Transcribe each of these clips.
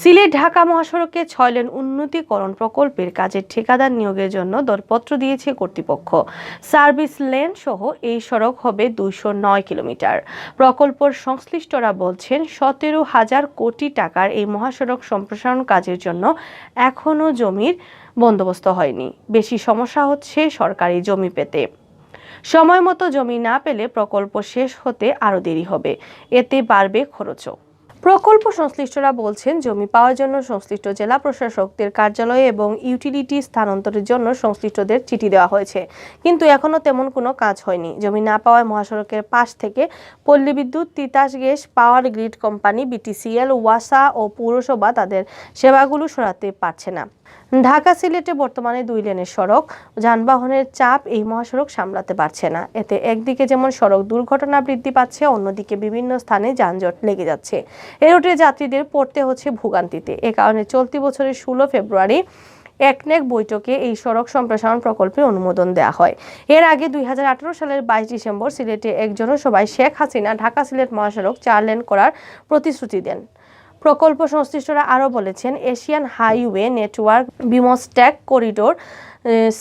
সিলেট ঢাকা মহাসড়কে ৬ লেন উন্নতিকরণ প্রকল্পের কাজের ঠিকাদার নিয়োগের জন্য দরপত্র দিয়েছে কর্তৃপক্ষ। সার্ভিস লেন সহ এই সড়ক হবে ২০৯ কিলোমিটার। প্রকল্পের সংশ্লিষ্টরা বলছেন ১৭,০০০ কোটি টাকার এই মহাসড়ক সম্প্রসারণ কাজের জন্য এখনও জমির বন্দোবস্ত হয়নি। বেশি সমস্যা হচ্ছে সরকারি জমি পেতে। সময় মতো জমি না পেলে প্রকল্প শেষ হতে আরও দেরি হবে, এতে বাড়বে খরচও। প্রকল্প সংশ্লিষ্টরা বলছেন, জমি পাওয়ার জন্য সংশ্লিষ্ট জেলা প্রশাসকদের কার্যালয়ে এবং ইউটিলিটি স্থানান্তরের জন্য সংশ্লিষ্টদের চিঠি দেওয়া হয়েছে, কিন্তু এখনও তেমন কোনো কাজ হয়নি। জমি না পাওয়ায় মহাসড়কের পাশ থেকে পল্লী বিদ্যুৎ, Titas gas, power grid company, BTCL, ওয়াসা ও পৌরসভা তাদের সেবাগুলো সরাতে পারছে না। ঢাকা সিলেটে বর্তমানে ২ লেনের সড়ক, যানবাহনের চাপ এই মহাসড়ক সামলাতে পারছে না। এতে একদিকে যেমন সড়ক দুর্ঘটনা বৃদ্ধি পাচ্ছে, অন্যদিকে বিভিন্ন স্থানে যানজট লেগে যাচ্ছে। এ রুটে যাত্রীদের পড়তে হচ্ছে ভোগান্তিতে। এ কারণে চলতি বছরের ১৬ ফেব্রুয়ারি একনেক বৈঠকে এই সড়ক সম্প্রসারণ প্রকল্পে অনুমোদন দেওয়া হয়। এর আগে ২০১৮ সালের ২২ ডিসেম্বর সিলেটে এক জনসভায় শেখ হাসিনা ঢাকা সিলেট মহাসড়ক ৪ লেন করার প্রতিশ্রুতি দেন। প্রকল্প সংশ্লিষ্টরা আরও বলেছেন, Asian highway network, BIMSTEC corridor,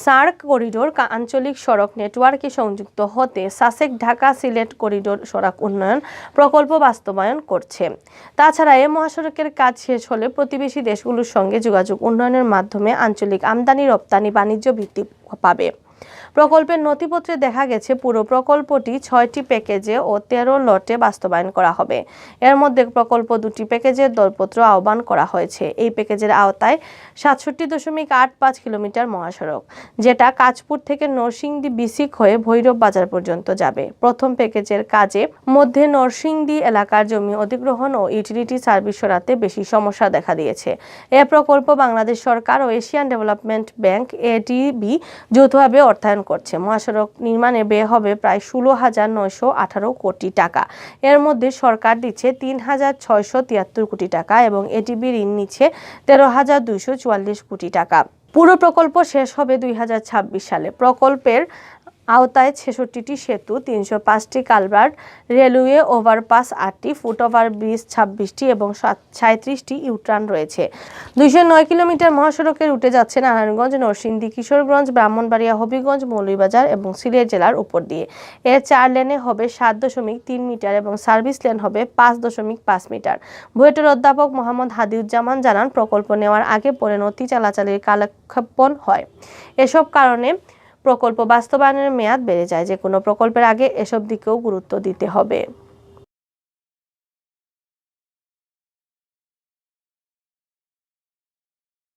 SAARC corridor, আঞ্চলিক সড়ক নেটওয়ার্কে সংযুক্ত হতে সাসেক ঢাকা সিলেট করিডোর সড়ক উন্নয়ন প্রকল্প বাস্তবায়ন করছে। তাছাড়া এই মহাসড়কের কাজ শেষ হলে প্রতিবেশী দেশগুলোর সঙ্গে যোগাযোগ উন্নয়নের মাধ্যমে আঞ্চলিক আমদানি রপ্তানি বাণিজ্য বৃদ্ধি পাবে। প্রকল্পের নথিপত্রে দেখা গেছে, পুরো প্রকল্পটি ৬টি প্যাকেজে ও ১৩ লটে বাস্তবায়ন করা হবে। এর মধ্যে প্রকল্প ২টি প্যাকেজের দরপত্র আহ্বান করা হয়েছে। এই প্যাকেজের আওতায় ৬৭.৮৫ কিলোমিটার মহাসড়ক, যেটা কাঁচপুর থেকে নরসিংদী বিসিক হয়ে ভৈরব বাজার পর্যন্ত যাবে। প্রথম প্যাকেজের কাজে মধ্যে নরসিংদী এলাকার জমি অধিগ্রহণ ও ইউটিলিটি সার্ভিস সরাতে বেশি সমস্যা দেখা দিয়েছে। এ প্রকল্প বাংলাদেশ সরকার ও এশিয়ান ডেভেলপমেন্ট ব্যাংক এডিবি যৌথভাবে অর্থায়ন করছে। মহাসড়ক নির্মাণে ব্যয় হবে প্রায় ১৬,৯১৮ কোটি টাকা। এর মধ্যে সরকার দিচ্ছে ৩,৬৭৩ কোটি টাকা এবং এডিবি ঋণ নিচ্ছে ১৩,২৪৪ কোটি টাকা। পুরো প্রকল্প শেষ হবে ২০২৬ সালে। প্রকল্পের আওতায় ৬৬টি সেতু, ৩০৫টি কালভার্ট, রেলওয়ে ওভারপাস ৮টি, ফুটওভার ব্রিজ ২৬টি এবং ৩৭টি ইউটার্ন রয়েছে। ২০৯ কিলোমিটার মহাসড়কের রুটে যাচ্ছে নারায়ণগঞ্জ, নরসিংদী, কিশোরগঞ্জ, ব্রাহ্মণবাড়িয়া, হবিগঞ্জ, মৌলভীবাজার এবং সিলেট জেলার উপর দিয়ে। এর ৪ লেনে হবে ৭.৩ মিটার এবং সার্ভিস লেন হবে ৫.৫ মিটার। বুয়েটের অধ্যাপক মোহাম্মদ হাদিউজ্জামান জানান, প্রকল্প নেওয়ার আগে পরে নথি চালাচালির কালক্ষেপণ হয়। এসব কারণে প্রকল্প বাস্তবায়নের মেয়াদ বেড়ে যায়। যে কোনো প্রকল্পের আগে এসব দিকেও গুরুত্ব দিতে হবে।